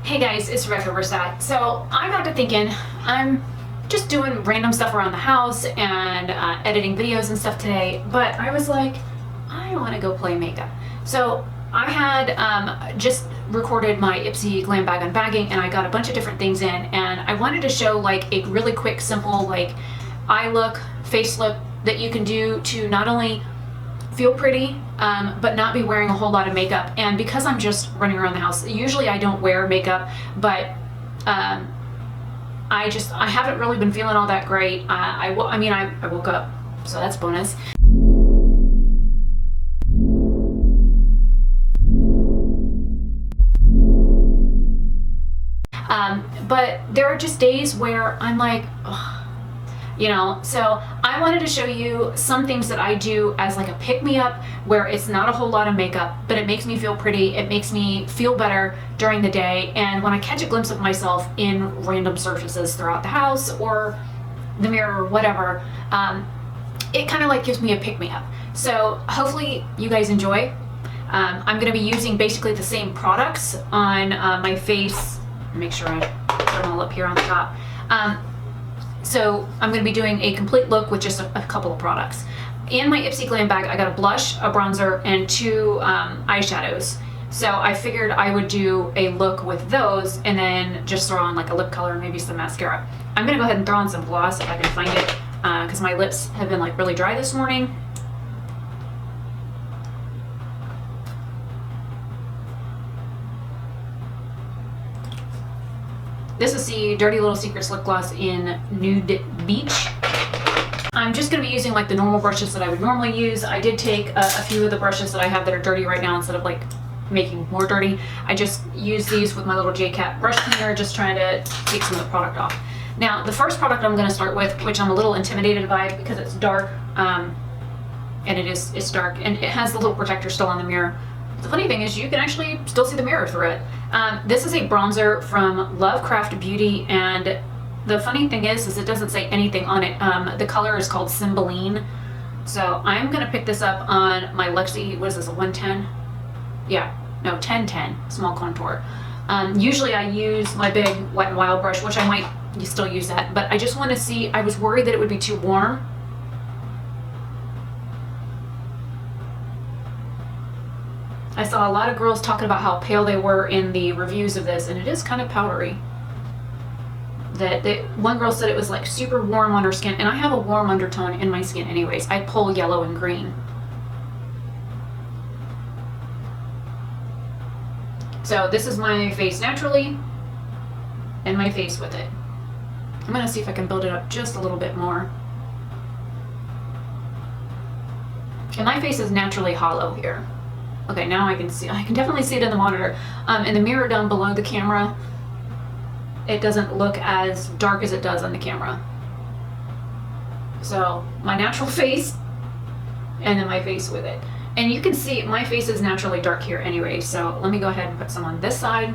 Hey guys, it's Rebecca Oberstadt. So I got to thinking, I'm just doing random stuff around the house and editing videos and stuff today, but I was like, I want to go play makeup. So I had just recorded my Ipsy Glam Bag Unbagging, and I got a bunch of different things in, and I wanted to show like a really quick, simple like eye look, face look that you can do to not only feel pretty, but not be wearing a whole lot of makeup. And because I'm just running around the house, usually I don't wear makeup, but I haven't really been feeling all that great. I woke up, so that's bonus. But there are just days where I'm like, ugh. So I wanted to show you some things that I do as like a pick-me-up, where it's not a whole lot of makeup, but it makes me feel pretty, it makes me feel better during the day, and when I catch a glimpse of myself in random surfaces throughout the house or the mirror or whatever, it kind of like gives me a pick-me-up. So hopefully you guys enjoy. I'm going to be using basically the same products on my face. Make sure I put them all up here on the top. So I'm going to be doing a complete look with just a couple of products. In my Ipsy Glam bag, I got a blush, a bronzer, and two eyeshadows. So I figured I would do a look with those and then just throw on like a lip color and maybe some mascara. I'm going to go ahead and throw on some gloss if I can find it, because my lips have been like really dry this morning. This is the Dirty Little Secrets lip gloss in Nude Beach. I'm just going to be using like the normal brushes that I would normally use. I did take a few of the brushes that I have that are dirty right now, instead of like making more dirty. I just use these with my little J-Cat brush cleaner, just trying to take some of the product off. Now, the first product I'm going to start with, which I'm a little intimidated by because it's dark, and it's dark, and it has the little protector still on the mirror. The funny thing is you can actually still see the mirror through it. This is a bronzer from Lovecraft Beauty, and the funny thing is it doesn't say anything on it. The color is called Cymbeline. So I'm going to pick this up on my Luxie, what is this, a 110? Yeah, no, 1010, small contour. Usually I use my big Wet n Wild brush, which I might still use that, but I just want to see, I was worried that it would be too warm. I saw a lot of girls talking about how pale they were in the reviews of this, and it is kind of powdery. One girl said it was like super warm on her skin, and I have a warm undertone in my skin anyways. I pull yellow and green. So this is my face naturally, and my face with it. I'm gonna see if I can build it up just a little bit more. And my face is naturally hollow here. Okay, now I can definitely see it in the monitor. In the mirror down below the camera, it doesn't look as dark as it does on the camera. So my natural face, and then my face with it. And you can see my face is naturally dark here anyway, so let me go ahead and put some on this side.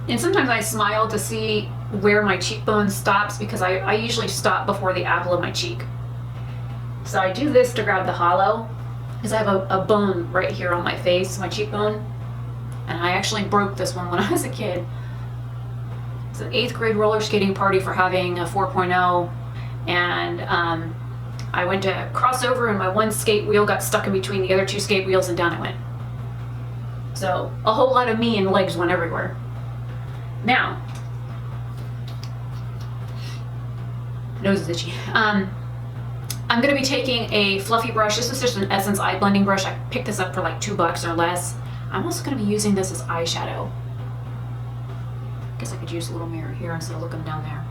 And sometimes I smile to see where my cheekbone stops, because I usually stop before the apple of my cheek. So I do this to grab the hollow, because I have a bone right here on my face, my cheekbone, and I actually broke this one when I was a kid. It's an 8th grade roller skating party for having a 4.0, and I went to cross over and my one skate wheel got stuck in between the other two skate wheels, and down it went. So a whole lot of me and legs went everywhere. Now, nose is itchy. I'm going to be taking a fluffy brush. This is just an Essence eye blending brush. I picked this up for like $2 or less. I'm also going to be using this as eyeshadow. Guess I could use a little mirror here instead of looking down there.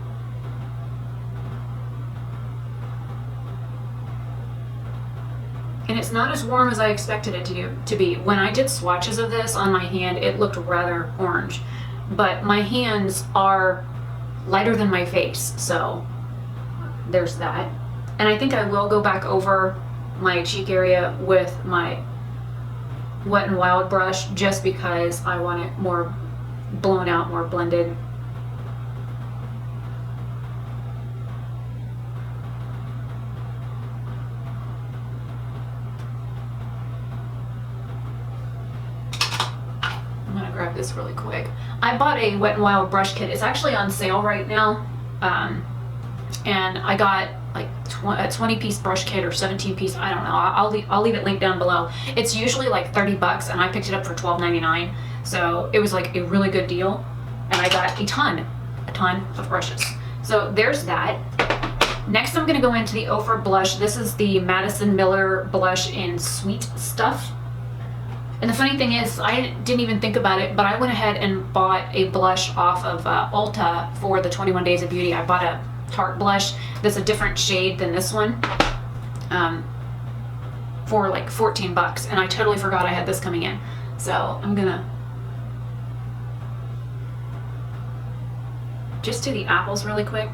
And it's not as warm as I expected it to be. When I did swatches of this on my hand, it looked rather orange. But my hands are lighter than my face, so there's that. And I think I will go back over my cheek area with my Wet n Wild brush, just because I want it more blown out, more blended. grab this really quick. I bought a Wet n Wild brush kit. It's actually on sale right now. And I got like a 20-piece brush kit or 17-piece. I don't know. I'll leave it linked down below. It's usually like 30 bucks, and I picked it up for $12.99. So it was like a really good deal. And I got a ton of brushes. So there's that. Next, I'm going to go into the Ophir blush. This is the Madison Miller blush in Sweet Stuff. And the funny thing is, I didn't even think about it, but I went ahead and bought a blush off of Ulta for the 21 Days of Beauty. I bought a Tarte blush that's a different shade than this one for like 14 bucks. And I totally forgot I had this coming in. So I'm going to just do the apples really quick.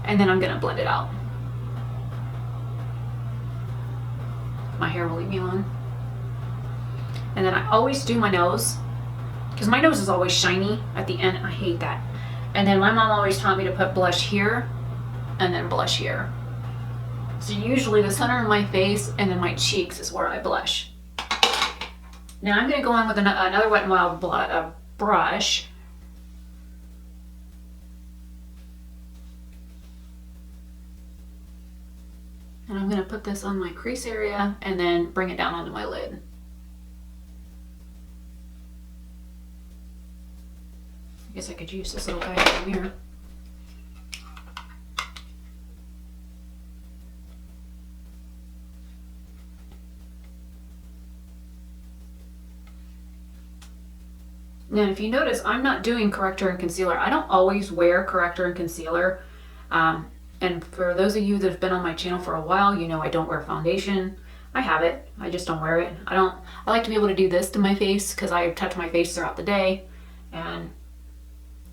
And then I'm going to blend it out. My hair will leave me alone. And then I always do my nose, because my nose is always shiny at the end. I hate that. And then my mom always taught me to put blush here and then blush here. So usually the center of my face and then my cheeks is where I blush. Now I'm going to go on with another Wet n Wild brush. And I'm going to put this on my crease area and then bring it down onto my lid. I guess I could use this little guy as a mirror. Now, if you notice, I'm not doing corrector and concealer. I don't always wear corrector and concealer. And for those of you that have been on my channel for a while, you know I don't wear foundation. I have it, I just don't wear it. I like to be able to do this to my face because I touch my face throughout the day. And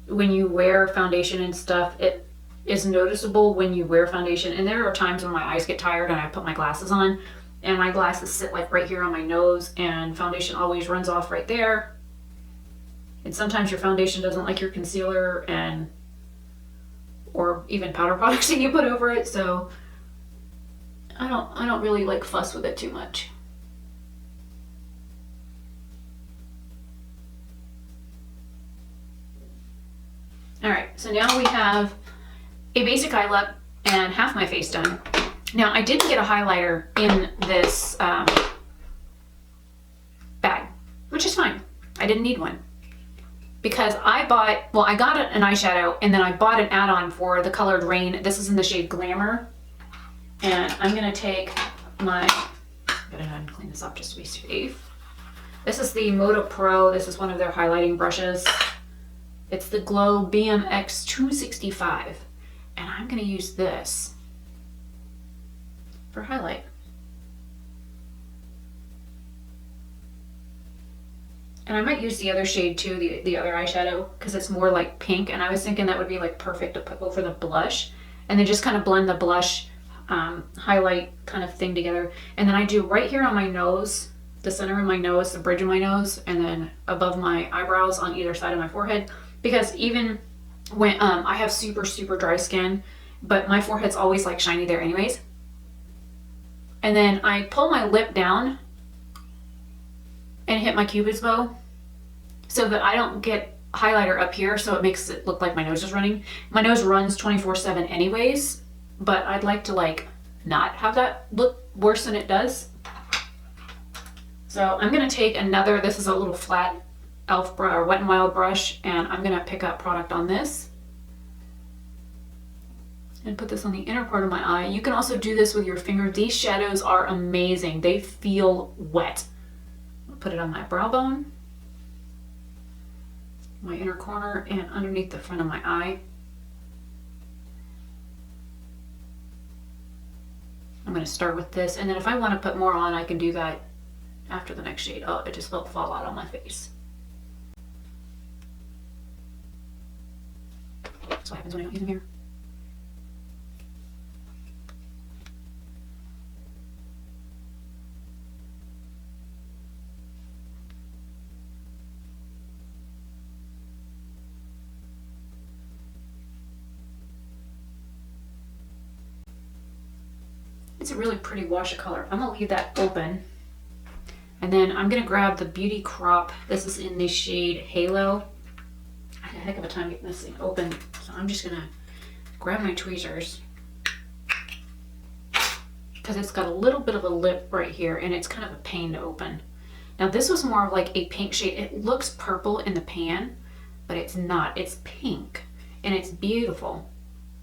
when you wear foundation and stuff, it is noticeable when you wear foundation. And there are times when my eyes get tired and I put my glasses on and my glasses sit like right here on my nose and foundation always runs off right there. And sometimes your foundation doesn't like your concealer or even powder products that you put over it, so I don't really like fuss with it too much. Alright, so now we have a basic eye look and half my face done. Now I didn't get a highlighter in this bag, which is fine. I didn't need one. Because I got an eyeshadow and then I bought an add-on for the colored Rain. This is in the shade Glamour. And I'm going to take I'm going to clean this up just to be safe. This is the Moda Pro. This is one of their highlighting brushes. It's the Glow BMX 265. And I'm going to use this for highlight. And I might use the other shade too, the other eyeshadow, because it's more like pink. And I was thinking that would be like perfect to put over the blush. And then just kind of blend the blush highlight kind of thing together. And then I do right here on my nose, the center of my nose, the bridge of my nose, and then above my eyebrows on either side of my forehead. Because even when I have super, super dry skin, but my forehead's always like shiny there anyways. And then I pull my lip down and hit my Cupid's bow so that I don't get highlighter up here, so it makes it look like my nose is running. My nose runs 24/7 anyways, but I'd like to like not have that look worse than it does. So I'm gonna take another, this is a little flat e.l.f. brush or Wet n Wild brush, and I'm gonna pick up product on this and put this on the inner part of my eye. You can also do this with your finger. These shadows are amazing. They feel wet. Put it on my brow bone, my inner corner, and underneath the front of my eye. I'm going to start with this, and then if I want to put more on, I can do that after the next shade. Oh, it just will fall out on my face. That's what happens when I don't use a mirror. It's a really pretty wash of color. I'm gonna leave that open And then I'm gonna grab the Beauty Crop. This is in the shade Halo. I had a heck of a time getting this thing open, so I'm just gonna grab my tweezers because it's got a little bit of a lip right here and it's kind of a pain to open. Now this was more of like a pink shade. It looks purple in the pan, but it's not. It's pink and it's beautiful.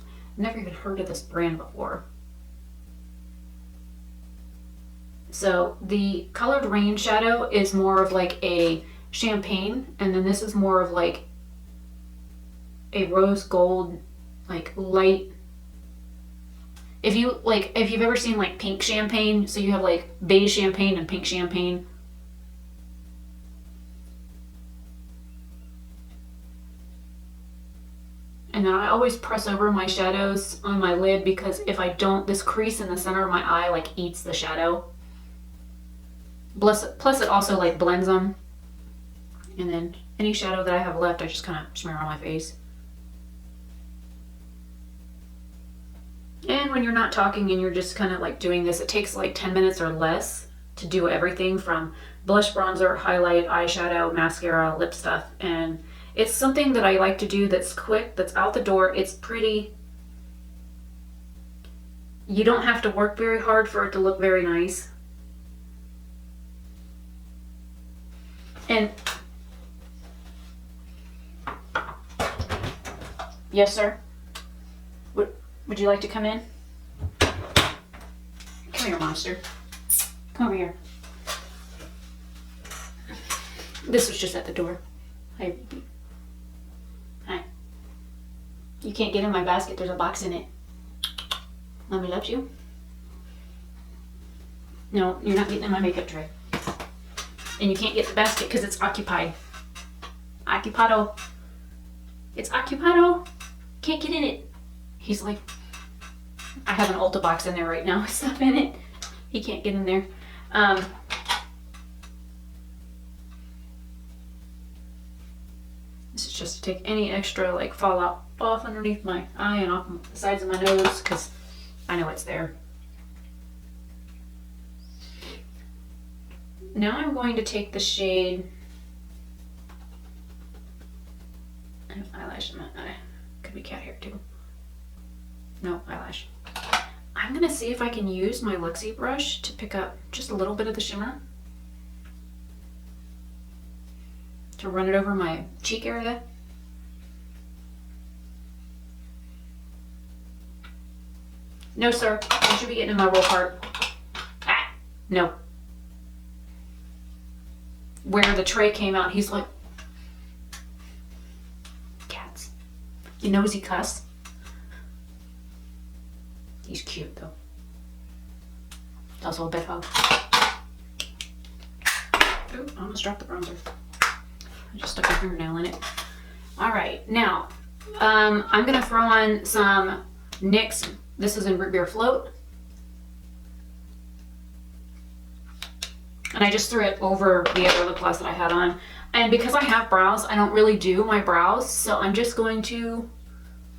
I've never even heard of this brand before. So the Colored Rain shadow is more of like a champagne, and then this is more of like a rose gold, like light. If you've ever seen like pink champagne, so you have like beige champagne and pink champagne. And then I always press over my shadows on my lid because if I don't, this crease in the center of my eye like eats the shadow. Plus it also like blends them. And then any shadow that I have left, I just kind of smear on my face. And when you're not talking and you're just kind of like doing this, it takes like 10 minutes or less to do everything from blush, bronzer, highlight, eyeshadow, mascara, lip stuff. And it's something that I like to do that's quick, that's out the door. It's pretty. You don't have to work very hard for it to look very nice. And yes, sir. Would you like to come in? Come here, monster. Come over here. This was just at the door. Hi. Hi. You can't get in my basket. There's a box in it. Mommy loves you. No, you're not getting in my makeup tray. And you can't get the basket because it's occupied. Occupado. It's occupado. Can't get in it. He's like, I have an Ulta box in there right now. Stuff in it. He can't get in there. This is just to take any extra like fallout off underneath my eye and off the sides of my nose because I know it's there. Now I'm going to take the shade. I have eyelash in my eye. Could be cat hair too. No, eyelash. I'm gonna see if I can use my Luxie brush to pick up just a little bit of the shimmer. To run it over my cheek area. No, sir. You should be getting in my roll cart. Ah, no. Where the tray came out, he's like, cats. You nosy cuss. He's cute though. Also a bit hug. Ooh, I almost dropped the bronzer. I just stuck my fingernail in it. All right, now I'm gonna throw on some NYX. This is in Root Beer Float. And I just threw it over the other lip gloss that I had on. And because I have brows, I don't really do my brows, so I'm just going to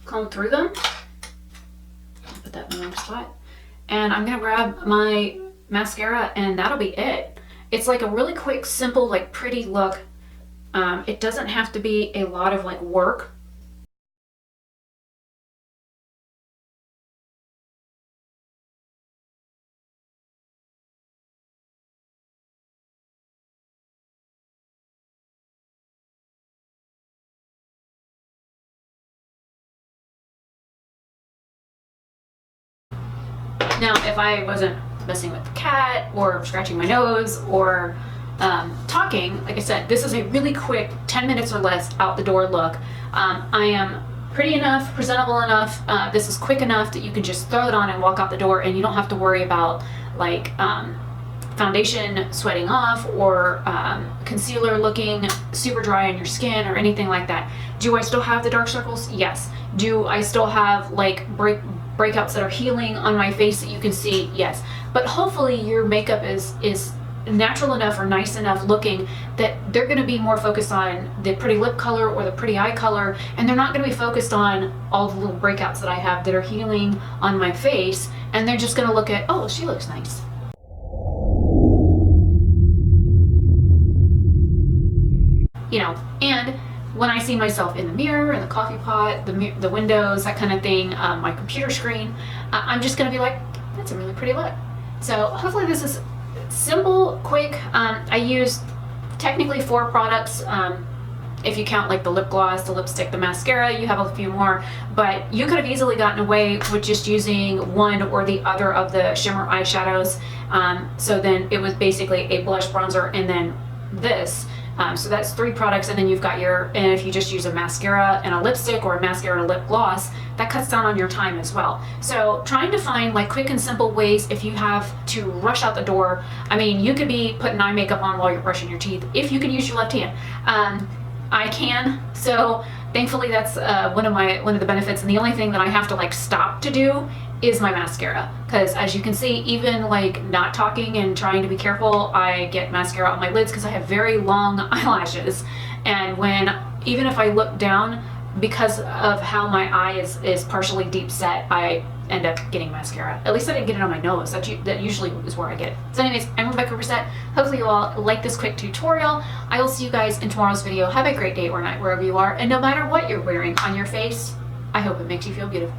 comb through them. Put that in the wrong spot. And I'm gonna grab my mascara and that'll be it. It's like a really quick, simple, like pretty look. It doesn't have to be a lot of like work. Now, if I wasn't messing with the cat or scratching my nose or talking, like I said, this is a really quick 10 minutes or less out the door look. I am pretty enough, presentable enough. This is quick enough that you can just throw it on and walk out the door and you don't have to worry about like foundation sweating off or concealer looking super dry on your skin or anything like that. Do I still have the dark circles? Yes. Do I still have like breakouts that are healing on my face that you can see? Yes. But hopefully your makeup is natural enough or nice enough looking that they're going to be more focused on the pretty lip color or the pretty eye color, and they're not going to be focused on all the little breakouts that I have that are healing on my face, and they're just going to look at, oh, she looks nice. you know, and when I see myself in the mirror, in the coffee pot, the windows, that kind of thing, my computer screen, I'm just gonna be like, that's a really pretty look. So hopefully this is simple, quick. I used technically 4 products. If you count like the lip gloss, the lipstick, the mascara, you have a few more, but you could have easily gotten away with just using one or the other of the shimmer eyeshadows. So then it was basically a blush, bronzer, and then this. So that's 3 products, and then you've got your, and if you just use a mascara and a lipstick or a mascara and a lip gloss, that cuts down on your time as well. So trying to find like quick and simple ways if you have to rush out the door. I mean, you could be putting eye makeup on while you're brushing your teeth if you can use your left hand. I can, so thankfully that's one of the benefits, and the only thing that I have to like stop to do is my mascara, because as you can see, even like not talking and trying to be careful, I get mascara on my lids because I have very long eyelashes, and even if I look down, because of how my eye is partially deep set, I end up getting mascara. At least I didn't get it on my nose. That usually is where I get it. So anyways, I'm Rebecca Oberstadt. Hopefully you all like this quick tutorial. I will see you guys in tomorrow's video. Have a great day or night wherever you are, and no matter what you're wearing on your face, I hope it makes you feel beautiful.